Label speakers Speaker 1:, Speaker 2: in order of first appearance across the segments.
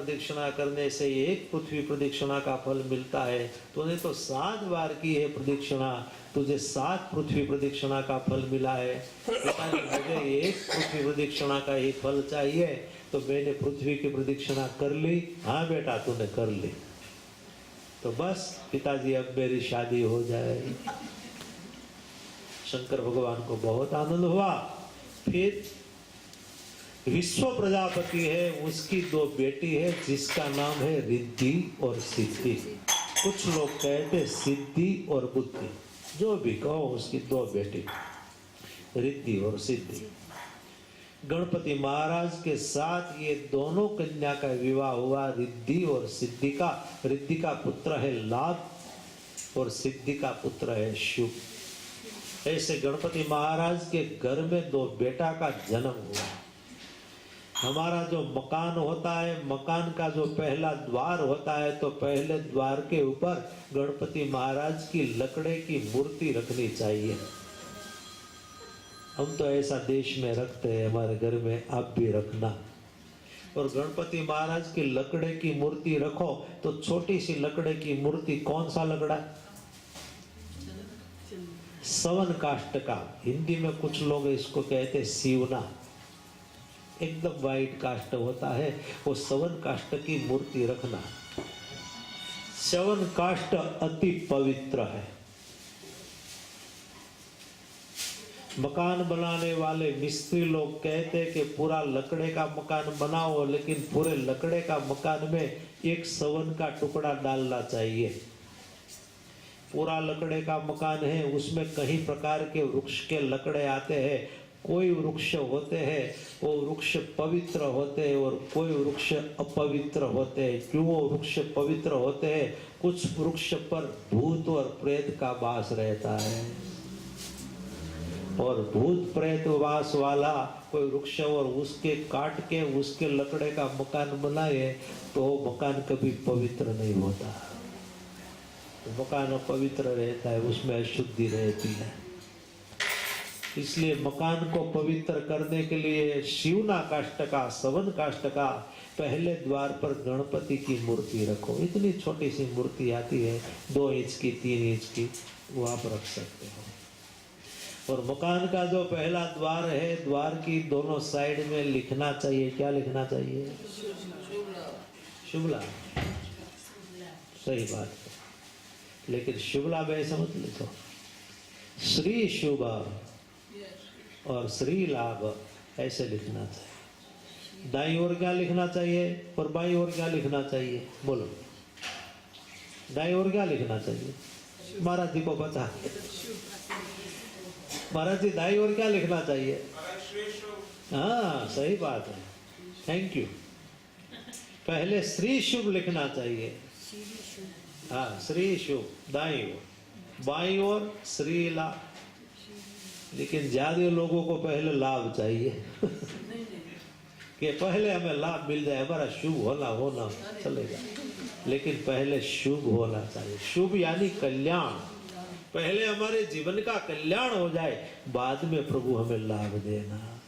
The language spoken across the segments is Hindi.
Speaker 1: प्रदक्षिणा करने से एक पृथ्वी प्रदक्षिणा का फल मिलता है, तूने तो 7 बार की है प्रदक्षिणा, तुझे 7 पृथ्वी प्रदक्षिणा का फल मिला है। पिताजी मुझे एक पृथ्वी प्रदक्षिणा का ही फल चाहिए, तो मैंने पृथ्वी की प्रदक्षिणा कर ली। हाँ बेटा तूने कर ली, तो बस पिताजी अब मेरी शादी हो जाएगी। शंकर भगवान को बहुत आनंद हुआ। फिर विश्व प्रजापति है, उसकी 2 बेटी है जिसका नाम है रिद्धि और सिद्धि। कुछ लोग कहते सिद्धि और बुद्धि, जो भी कहो, उसकी 2 बेटी रिद्धि और सिद्धि। गणपति महाराज के साथ ये दोनों कन्या का विवाह हुआ, रिद्धि और सिद्धि का। रिद्धि का पुत्र है लाभ और सिद्धि का पुत्र है शुभ। ऐसे गणपति महाराज के घर में 2 बेटा का जन्म हुआ। हमारा जो मकान होता है, मकान का जो पहला द्वार होता है, तो पहले द्वार के ऊपर गणपति महाराज की लकड़े की मूर्ति रखनी चाहिए। हम तो ऐसा देश में रखते हैं, हमारे घर में आप भी रखना। और गणपति महाराज की लकड़े की मूर्ति रखो तो छोटी सी लकड़े की मूर्ति, कौन सा लकड़ा? सवन काष्ठ का। हिंदी में कुछ लोग इसको कहते सीवना। एकदम वाइट काष्ठ होता है, वो सवन काष्ठ की मूर्ति रखना। सवन काष्ठ अति पवित्र है। मकान बनाने वाले मिस्त्री लोग कहते हैं कि पूरा लकड़े का मकान बनाओ, लेकिन पूरे लकड़े का मकान में एक सवन का टुकड़ा डालना चाहिए। पूरा लकड़े का मकान है, उसमें कई प्रकार के वृक्ष के लकड़े आते हैं। कोई वृक्ष होते हैं वो वृक्ष पवित्र होते हैं और कोई वृक्ष अपवित्र होते हैं। क्यों वो वृक्ष पवित्र होते हैं? कुछ वृक्ष पर भूत और प्रेत का वास रहता है, और भूत प्रेत वास वाला कोई वृक्ष और उसके काट के उसके लकड़े का मकान बनाए तो वो मकान कभी पवित्र नहीं होता। मकान अपवित्र रहता है, उसमें अशुद्धि रहती है। इसलिए मकान को पवित्र करने के लिए शिवना काष्ठ का, सवन काष्ठ का पहले द्वार पर गणपति की मूर्ति रखो। इतनी छोटी सी मूर्ति आती है, 2 इंच की, 3 इंच की, वो आप रख सकते हो। और मकान का जो पहला द्वार है, द्वार की दोनों साइड में लिखना चाहिए। क्या लिखना चाहिए? शुभ लाभ। सही बात है, लेकिन शुभ लाभ ऐसा मत लिखो। श्री शुभ और श्री लाभ ऐसे लिखना चाहिए। दाईं ओर क्या लिखना चाहिए और बाईं ओर क्या लिखना चाहिए? बोलो, दाईं ओर क्या लिखना चाहिए? महाराज जी को पता है। महाराज जी दाईं ओर क्या लिखना चाहिए? हाँ सही बात है, थैंक यू। पहले श्री शुभ लिखना चाहिए। हाँ श्री शुभ दाईं ओर, बाईं ओर श्री लाभ। लेकिन ज्यादा लोगों को पहले लाभ चाहिए कि पहले हमें लाभ मिल जाए, हमारा शुभ होना चलेगा, लेकिन पहले शुभ होना चाहिए। शुभ यानी कल्याण। पहले हमारे जीवन का कल्याण हो जाए, बाद में प्रभु हमें लाभ देना।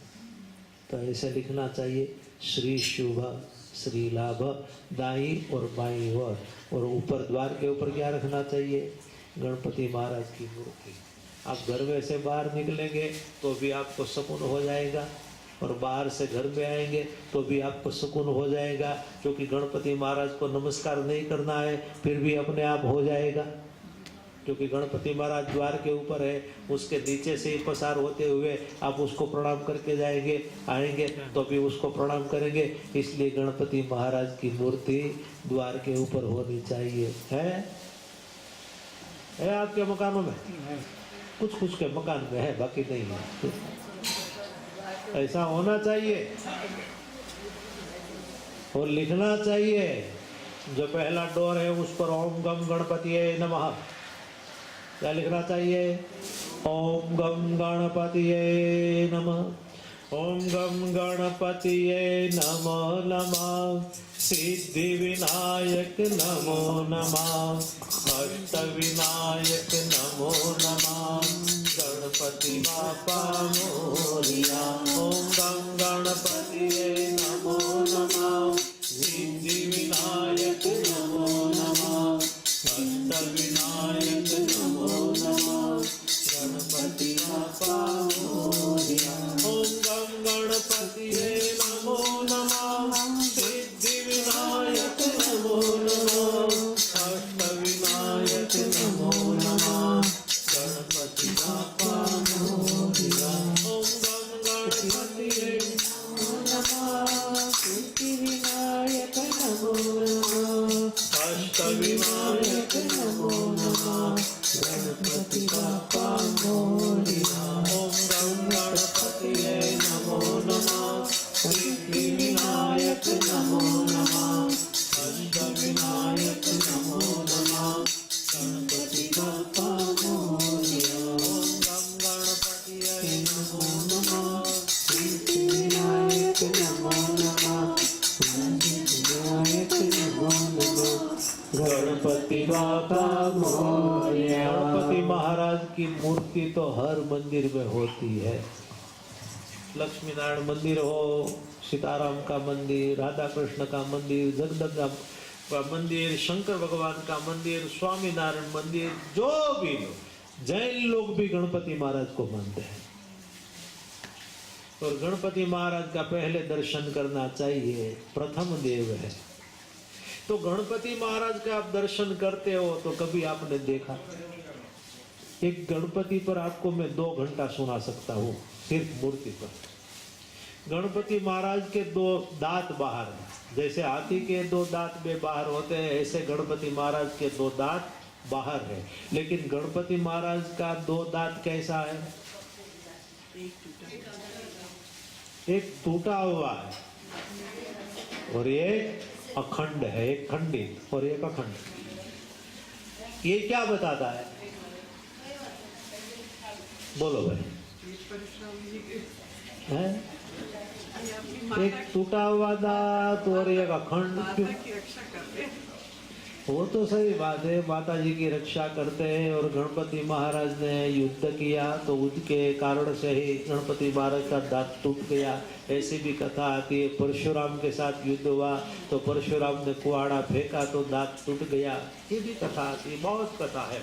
Speaker 1: तो ऐसे लिखना चाहिए, श्री शुभ श्री लाभ, दाईं और बाईं ओर। और ऊपर द्वार के ऊपर क्या रखना चाहिए? गणपति महाराज की मूर्ति। आप घर में से बाहर निकलेंगे तो भी आपको सुकून हो जाएगा, और बाहर से घर में आएंगे तो भी आपको सुकून हो जाएगा, क्योंकि गणपति महाराज को नमस्कार नहीं करना है फिर भी अपने आप हो जाएगा, क्योंकि गणपति महाराज द्वार के ऊपर है। उसके नीचे से ही पसार होते हुए आप उसको प्रणाम करके जाएंगे, आएंगे तो भी उसको प्रणाम करेंगे। इसलिए गणपति महाराज की मूर्ति द्वार के ऊपर होनी चाहिए। है आपके मकानों में? कुछ के मकान में है, बाकी नहीं है। ऐसा होना चाहिए और लिखना चाहिए। जो पहला डोर है उस पर ओम गम गणपतिये नमः। क्या लिखना चाहिए? ओम गम गणपतिये नमः। ओम गम गणपतिये नमो नमः। सिद्धि विनायक नमो नमः। अष्ट विनायक नमो नमः। गणपति बापा मोरिया। ओम गम गणपतिये नमो नमः। सिद्धि सिद्धिविनायक नमो नमः, अष्टविनायक नमो नमः, गणपति बाप्पा मोरया। ओम गम गणपतिये नमो नमः, सिद्धिविनायक नमो नमः, अष्टविनायक नमो नमः, गणपति बाप्पा मोरया। ओम गम गणपतिये नमो नमः, सिद्धिविनायक नमो नमः, अष्टविनायक नमो नमः, गणपति बाप्पा मोरया। ओम गम गणपतिये नमो नमः, सिद्धिविनायक नमो नमः, अष्टविनायक नमो नमः, गणपति बाप्पा मोरया। ओम गम गणपतिये नमो नमः, सिद्धिविनायक नमो नमः, सिद्धिविनायक नमो नमः, गणपति बाप्पा मोरया। गणपति महाराज की मूर्ति तो हर मंदिर में होती है। लक्ष्मी नारायण मंदिर हो, सीताराम का मंदिर, राधा कृष्ण का मंदिर, जगदम्बा का मंदिर, शंकर भगवान का मंदिर, स्वामी नारायण मंदिर, जो भी लोग, जैन लोग भी गणपति महाराज को मानते हैं। और गणपति महाराज का पहले दर्शन करना चाहिए, प्रथम देव है। तो गणपति महाराज का आप दर्शन करते हो तो कभी आपने देखा? एक गणपति पर आपको मैं 2 घंटा सुना सकता हूँ, सिर्फ मूर्ति पर। गणपति महाराज के 2 दांत बाहर हैं, जैसे हाथी के 2 दांत में बाहर होते हैं, ऐसे गणपति महाराज के 2 दांत बाहर है। लेकिन गणपति महाराज का 2 दांत कैसा है? एक टूटा हुआ है और एक अखंड है, एक खंडित और एक अखंड। ये क्या बताता है? बोलो भाई। है एक टूटा हुआ दांत और एक अखंड। वो तो सही बात है, माता जी की रक्षा करते हैं। और गणपति महाराज ने युद्ध किया तो युद्ध के कारण से ही गणपति महाराज का दांत टूट गया। ऐसी भी कथा आती है, परशुराम के साथ युद्ध हुआ तो परशुराम ने कुआड़ा फेंका तो दांत टूट गया। ये भी कथा आती है, बहुत कथा है।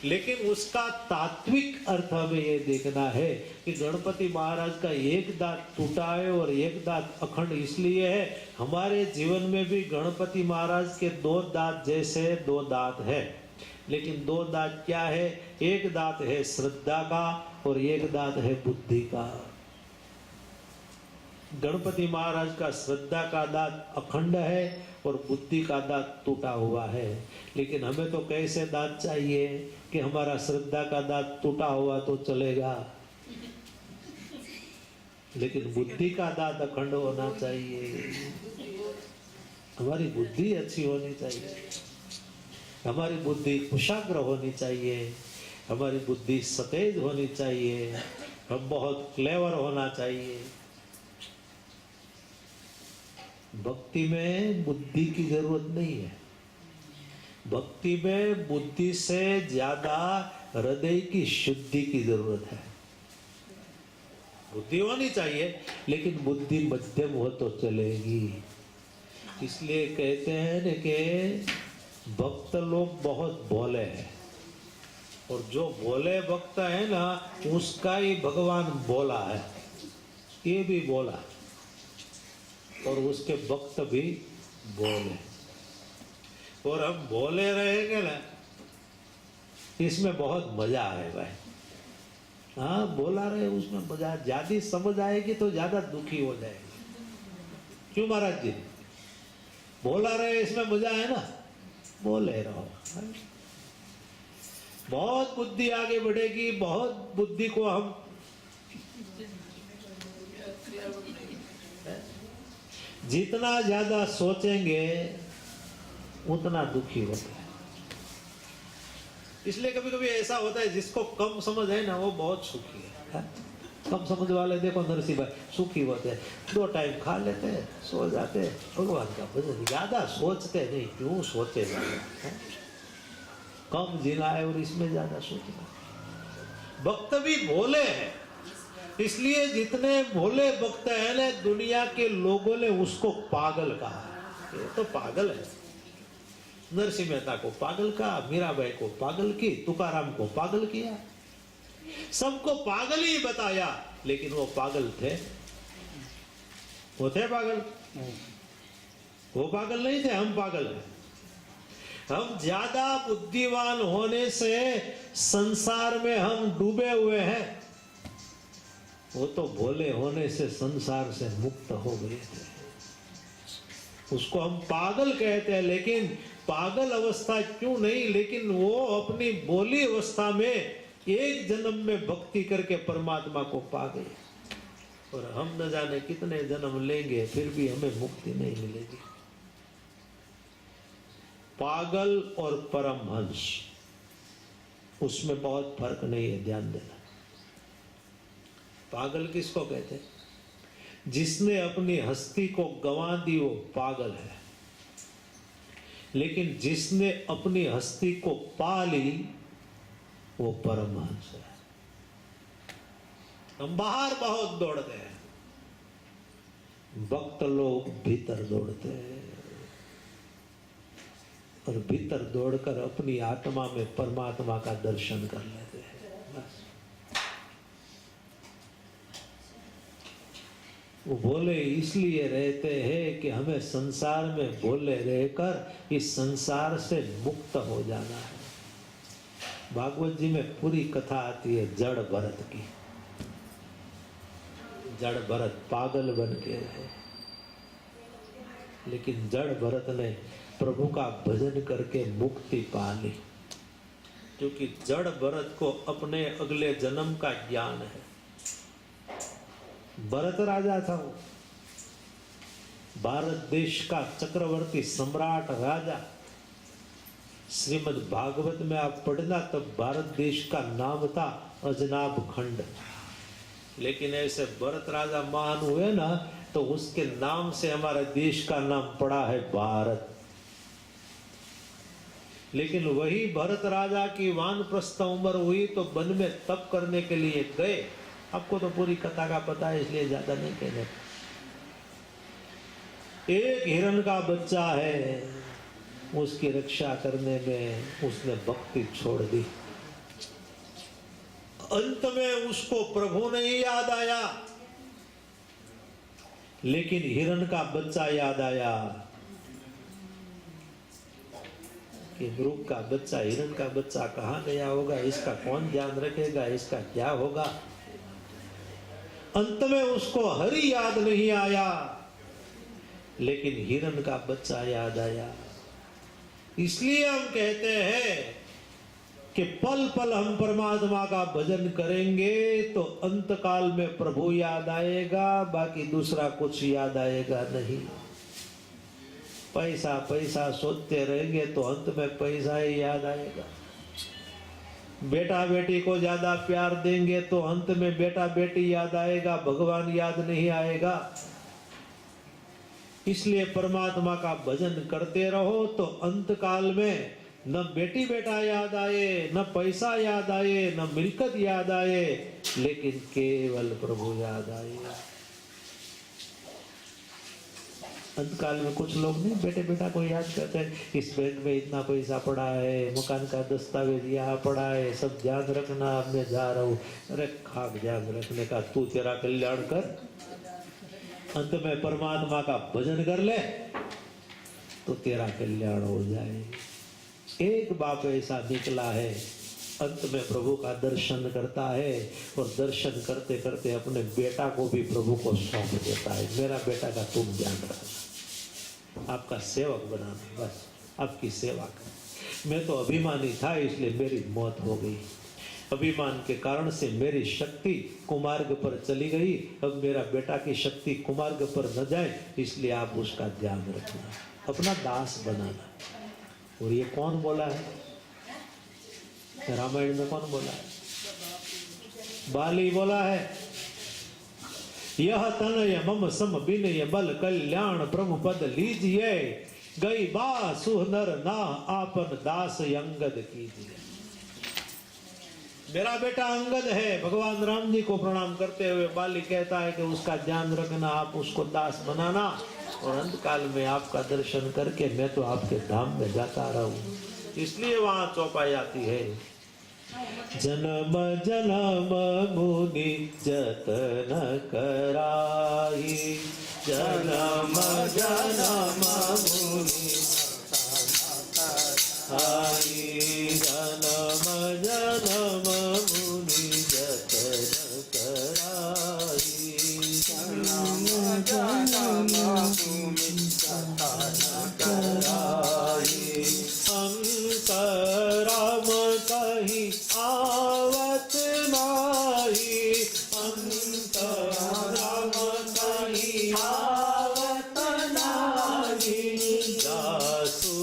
Speaker 1: लेकिन उसका तात्विक अर्थ हमें ये देखना है कि गणपति महाराज का एक दांत टूटा है और एक दांत अखंड इसलिए है, हमारे जीवन में भी गणपति महाराज के 2 दांत जैसे 2 दांत है। लेकिन 2 दांत क्या है? एक दांत है श्रद्धा का और एक दांत है बुद्धि का। गणपति महाराज का श्रद्धा का दांत अखंड है और बुद्धि का दांत टूटा हुआ है। लेकिन हमें तो कैसे दांत चाहिए कि हमारा श्रद्धा का दांत टूटा हुआ तो चलेगा, लेकिन बुद्धि का दांत अखंड होना चाहिए। हमारी बुद्धि अच्छी होनी चाहिए, हमारी बुद्धि कुशाग्र होनी चाहिए, हमारी बुद्धि सतेज होनी चाहिए, हम बहुत क्लेवर होना चाहिए। भक्ति में बुद्धि की जरूरत नहीं है। भक्ति में बुद्धि से ज्यादा हृदय की शुद्धि की जरूरत है। बुद्धि होनी चाहिए लेकिन बुद्धि मध्यम हो तो चलेगी। इसलिए कहते हैं कि भक्त लोग बहुत भोले हैं और जो भोले भक्त है ना उसका ही भगवान बोला है। ये भी बोला और उसके भक्त भी बोले। और हम बोले रहेंगे ना, इसमें बहुत मजा है भाई। हाँ, बोला रहे उसमें मजा। ज्यादा समझ आएगी तो ज्यादा दुखी हो जाएगी। क्यों महाराज जी? बोला रहे इसमें मजा है ना, बोले रहो। बहुत बुद्धि आगे बढ़ेगी, बहुत बुद्धि को हम जितना ज्यादा सोचेंगे उतना दुखी होते हैं। इसलिए कभी कभी ऐसा होता है जिसको कम समझ है ना वो बहुत सुखी है। कम समझ वाले देखो नरसिंह भाई सुखी होते हैं, 2 टाइम खा लेते हैं, सो जाते हैं, भगवान का भजन। ज्यादा सोचते नहीं, क्यों सोचे ज्यादा? कम जीना है और इसमें ज्यादा सोचना। भक्त भी भोले हैं, इसलिए जितने भोले भक्त हैं ना दुनिया के लोगों ने उसको पागल कहा। ये तो पागल है। नरसिंह मेहता को पागल कहा, मीराबाई को पागल की, तुकाराम को पागल किया, सबको पागल ही बताया, लेकिन वो पागल थे? वो थे पागल? वो पागल नहीं थे, हम पागल हैं। हम ज्यादा बुद्धिमान होने से संसार में हम डूबे हुए हैं। वो तो भोले होने से संसार से मुक्त हो गए थे। उसको हम पागल कहते हैं, लेकिन पागल अवस्था क्यों नहीं, लेकिन वो अपनी बोली अवस्था में एक जन्म में भक्ति करके परमात्मा को पा गए, और हम न जाने कितने जन्म लेंगे फिर भी हमें मुक्ति नहीं मिलेगी। पागल और परमहंस, उसमें बहुत फर्क नहीं है, ध्यान देना। पागल किसको कहते हैं? जिसने अपनी हस्ती को गंवा दी वो पागल है, लेकिन जिसने अपनी हस्ती को पा ली वो परमहंस है। हम बाहर बहुत दौड़ते हैं, भक्त लोग भीतर दौड़ते हैं, और भीतर दौड़कर अपनी आत्मा में परमात्मा का दर्शन कर लेते हैं। बस वो भोले इसलिए रहते हैं कि हमें संसार में भोले रहकर इस संसार से मुक्त हो जाना है। भागवत जी में पूरी कथा आती है जड़ भरत की। जड़ भरत पागल बन के रहे, लेकिन जड़ भरत ने प्रभु का भजन करके मुक्ति पा ली, क्योंकि जड़ भरत को अपने अगले जन्म का ज्ञान है। भरत राजा था वो, भारत देश का चक्रवर्ती सम्राट राजा। श्रीमद् भागवत में आप पढ़ना तब भारत देश का नाम था अजनाब खंड, लेकिन ऐसे भरत राजा महान हुए ना तो उसके नाम से हमारे देश का नाम पड़ा है भारत। लेकिन वही भरत राजा की वानप्रस्थ उम्र हुई तो वन में तप करने के लिए गए। आपको तो पूरी कथा का पता है, इसलिए ज्यादा नहीं कहने। एक हिरण का बच्चा है, उसकी रक्षा करने में उसने भक्ति छोड़ दी। अंत में उसको प्रभु नहीं याद आया, लेकिन हिरण का बच्चा याद आया कि मृग का बच्चा, हिरण का बच्चा कहाँ गया होगा, इसका कौन ध्यान रखेगा, इसका क्या होगा। अंत में उसको हरि याद नहीं आया, लेकिन हिरण का बच्चा याद आया। इसलिए हम कहते हैं कि पल पल हम परमात्मा का भजन करेंगे तो अंत काल में प्रभु याद आएगा, बाकी दूसरा कुछ याद आएगा नहीं। पैसा पैसा सोचते रहेंगे तो अंत में पैसा ही याद आएगा। बेटा बेटी को ज्यादा प्यार देंगे तो अंत में बेटा बेटी याद आएगा, भगवान याद नहीं आएगा। इसलिए परमात्मा का भजन करते रहो तो अंत काल में न बेटी बेटा याद आए, न पैसा याद आए, न मिल्कत याद आए, लेकिन केवल प्रभु याद आए। अंतकाल में कुछ लोग नहीं बेटे बेटा को याद करते हैं, इस बैंक में इतना पैसा पड़ा है, मकान का दस्तावेज यहाँ पड़ा है, सब ध्यान रखना, अब मैं जा रहा हूँ। अरे खाक ध्यान रखने का, तू तेरा कल्याण कर। अंत में परमात्मा का भजन कर ले तो तेरा कल्याण हो जाए। एक बाप ऐसा निकला है, अंत में प्रभु का दर्शन करता है और दर्शन करते करते अपने बेटा को भी प्रभु को सौंप देता है। मेरा बेटा का तुम ध्यान रखना, आपका सेवक बनाना, बस आपकी सेवा कर। मैं तो अभिमानी था इसलिए मेरी मौत हो गई। अभिमान के कारण से मेरी शक्ति कुमार्ग पर चली गई। अब मेरा बेटा की शक्ति कुमार्ग पर न जाए, इसलिए आप उसका ध्यान रखना, अपना दास बनाना। और ये कौन बोला है? रामायण में कौन बोला है? बाली बोला है, यह तनय मम सम बिनय बल कल्याण प्रभु पद लीजिए, गई बा सुहनर ना आपन दास अंगद कीजिए। मेरा बेटा अंगद है, भगवान राम जी को प्रणाम करते हुए बाली कहता है कि उसका ध्यान रखना, आप उसको दास बनाना। और अंत काल में आपका दर्शन करके मैं तो आपके धाम में जाता रहूं, इसलिए वहां चौपाई आती है। जन्म जन्म मुनि जतन कराई, जन्म जन्म मुनि आई, जन्म जन्म मुनि जतन कराई, जन्म जन्म मुनि जतन कराई। अंतराम कहीं आवत माही, अंतराम कहीं आवत नाही, जासु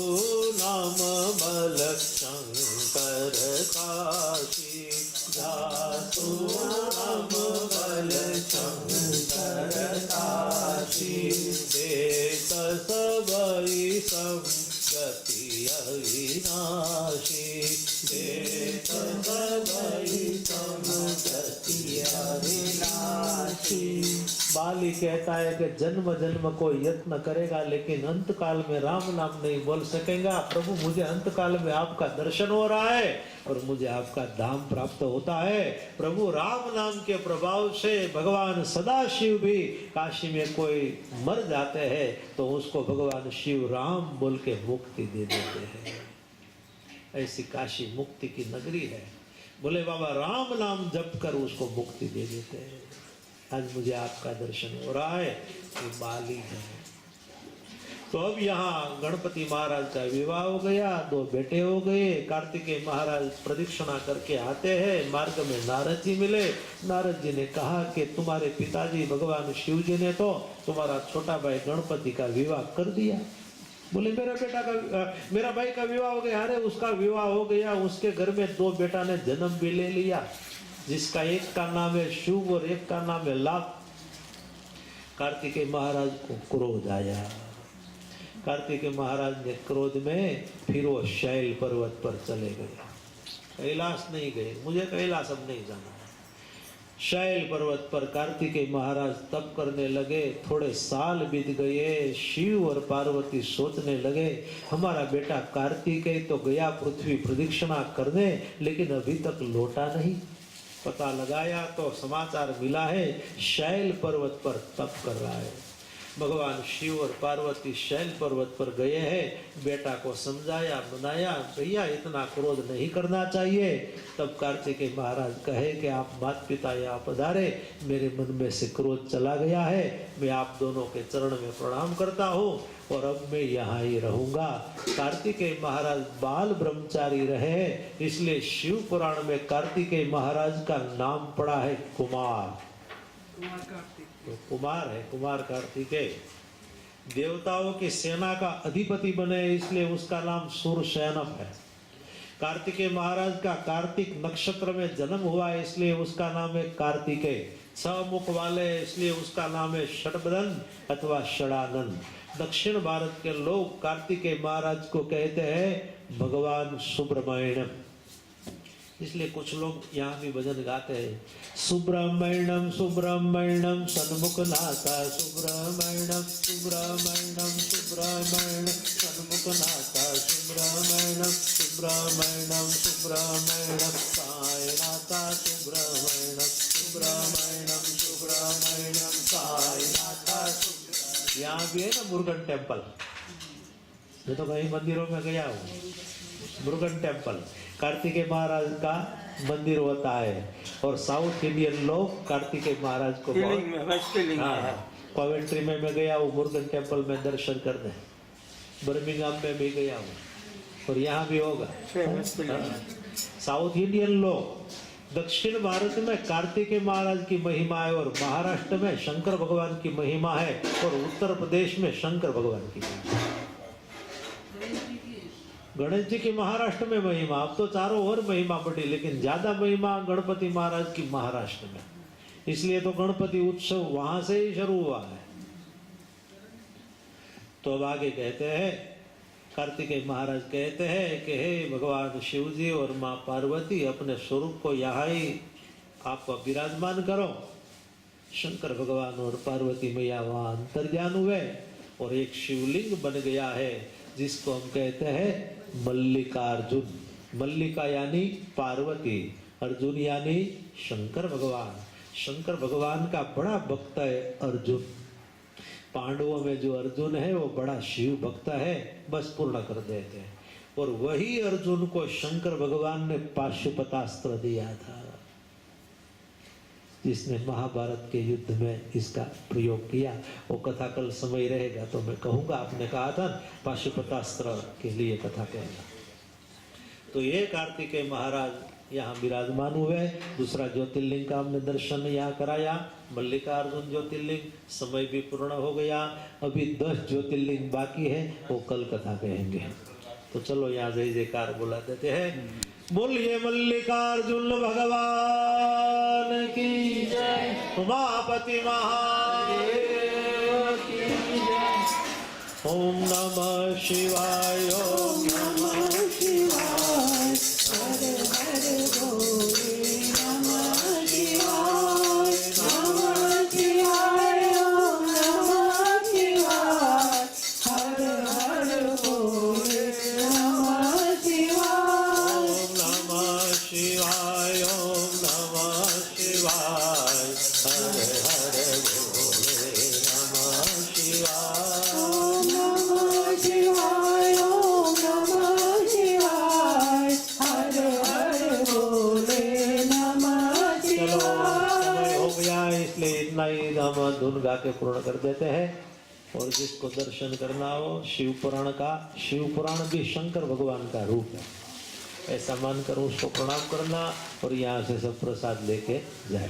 Speaker 1: नाम बल शंकर काशी, जासु नाम बल शंकर काशी। देत सबई संगति अविनाशी, देत सबई संगति अविनाशी। बाली कहता है कि जन्म जन्म को यत्न करेगा लेकिन अंत काल में राम नाम नहीं बोल सकेगा। प्रभु मुझे अंत काल में आपका दर्शन हो रहा है और मुझे आपका धाम प्राप्त होता है। प्रभु राम नाम के प्रभाव से भगवान सदाशिव भी काशी में कोई मर जाते हैं तो उसको भगवान शिव राम बोल के मुक्ति दे देते हैं। ऐसी काशी मुक्ति की नगरी है। बोले बाबा राम नाम जप कर उसको मुक्ति दे देते हैं। आज मुझे आपका दर्शन हो रहा है, ये बाली है। तो अब यहाँ गणपति महाराज का विवाह हो गया, 2 बेटे हो गए। कार्तिकेय महाराज प्रदक्षिणा करके आते हैं, मार्ग में नारद जी मिले। नारद जी ने कहा कि तुम्हारे पिताजी भगवान शिव जी ने तो तुम्हारा छोटा भाई गणपति का विवाह कर दिया। बोले मेरा भाई का विवाह हो गया। अरे उसका विवाह हो गया, उसके घर में 2 बेटा ने जन्म भी ले लिया, जिसका एक का नाम है शुभ और एक का नाम है लाभ। कार्तिकेय महाराज को क्रोध आया। कार्तिकेय महाराज ने क्रोध में फिर वो शैल पर्वत पर चले गए। कैलाश नहीं गए, मुझे कैलाश अब नहीं जाना है। शैल पर्वत पर कार्तिकेय महाराज तप करने लगे। थोड़े साल बीत गए। शिव और पार्वती सोचने लगे हमारा बेटा कार्तिकेय तो गया पृथ्वी प्रदक्षिणा करने, लेकिन अभी तक लौटा नहीं। पता लगाया तो समाचार मिला है शैल पर्वत पर तप कर रहा है। भगवान शिव और पार्वती शैल पर्वत पर गए हैं। बेटा को समझाया मनाया, भैया इतना क्रोध नहीं करना चाहिए। तब कार्तिकेय महाराज कहे कि आप माता पिता यहाँ पधारे, मेरे मन में से क्रोध चला गया है। मैं आप दोनों के चरण में प्रणाम करता हूँ और अब मैं यहाँ ही रहूंगा। कार्तिकेय महाराज बाल ब्रह्मचारी रहे, इसलिए शिव पुराण में कार्तिकेय महाराज का नाम पड़ा है कुमार। तो कुमार है, कुमार कार्तिकेय। देवताओं की सेना का अधिपति बने इसलिए उसका नाम सूरसेनप है। कार्तिकेय महाराज का कार्तिक नक्षत्र में जन्म हुआ इसलिए उसका नाम है कार्तिकेय। 6 मुख वाले इसलिए उसका नाम है षडबदन अथवा षडानन। दक्षिण भारत के लोग कार्तिकेय महाराज को कहते हैं भगवान सुब्रमण्यम, इसलिए कुछ लोग यहाँ भी भजन गाते हैं सुब्रमण्यम सुब्रमण्यम सन्मुखनाथा सुब्रमण्यम सुब्रमण्यम सुब्रमण्यम सन्मुखनाथा सुब्रमण्यम सुब्रमण्यम सुब्रमण्यम साईनाथा सुब्रमण्यम सुब्रमण्यम सुब्रमण्यम साईनाथा। यहाँ भी है ना मुरुगन टेम्पल, मैं तो कई मंदिरों में गया हूँ। मुरुगन टेम्पल कार्तिकेय महाराज का मंदिर होता है और साउथ इंडियन लोग कार्तिकेय महाराज को कॉवेंट्री में मैं गया हूँ मुरुगन टेम्पल में दर्शन करने। बर्मिंघम में भी गया हूँ और यहाँ भी होगा। साउथ इंडियन लोग दक्षिण भारत में कार्तिकेय महाराज की महिमा है और महाराष्ट्र में शंकर भगवान की महिमा है और उत्तर प्रदेश में शंकर भगवान की महिमा है। गणेश जी की महाराष्ट्र में महिमा, अब तो चारों ओर महिमा बढ़ी, लेकिन ज्यादा महिमा गणपति महाराज की महाराष्ट्र में, इसलिए तो गणपति उत्सव वहां से ही शुरू हुआ है। तो अब आगे कहते हैं कार्तिकेय महाराज कहते हैं कि हे भगवान शिव जी और माँ पार्वती अपने स्वरूप को यहाँ ही आप विराजमान करो। शंकर भगवान और पार्वती मैया वहां अंतर्ध्यान हुए और एक शिवलिंग बन गया है जिसको हम कहते हैं मल्लिकार्जुन। मल्लिका यानी पार्वती, अर्जुन यानी शंकर भगवान। शंकर भगवान का बड़ा भक्त है अर्जुन। पांडवों में जो अर्जुन है वो बड़ा शिव भक्त है, बस पूर्ण कर देते हैं। और वही अर्जुन को शंकर भगवान ने पाशुपतास्त्र दिया था, जिसने महाभारत के युद्ध में इसका प्रयोग किया। वो कथा कल समय रहेगा तो मैं कहूंगा, आपने कहा था पाशुपतास्त्र के लिए कथा कहना। तो ये कार्तिकेय महाराज यहाँ विराजमान हुए। दूसरा ज्योतिर्लिंग का हमने दर्शन यहाँ कराया, मल्लिकार्जुन ज्योतिर्लिंग। समय भी पूर्ण हो गया, अभी 10 ज्योतिर्लिंग बाकी है, वो कल कथा कहेंगे। तो चलो यहाँ जय जयकार बुला देते हैं। बोलिए मल्लिकार्जुन भगवान की जय, उमापति महादेव की जय। ओम नमः शिवाय, ओम नमः शिवाय, हर हर बोले नमः शिवाय, नमः शिवाय, ओम नमः शिवाय, हर हर बोले नमः शिवाय, ओम नमः शिवाय, ओम नमः शिवाय, हर हर बोले नमः शिवाय, ओम नमः शिवाय, ओम नमः शिवाय, हर हर बोले नमः शिवाय। हो गया, इसलिए इतना ही हम धुन गा के पूर्ण कर देते हैं। और जिसको दर्शन करना हो शिव पुराण का, शिव पुराण भी शंकर भगवान का रूप है, ऐसा मानकर उसको प्रणाम करना और यहाँ से सब प्रसाद लेके जाए।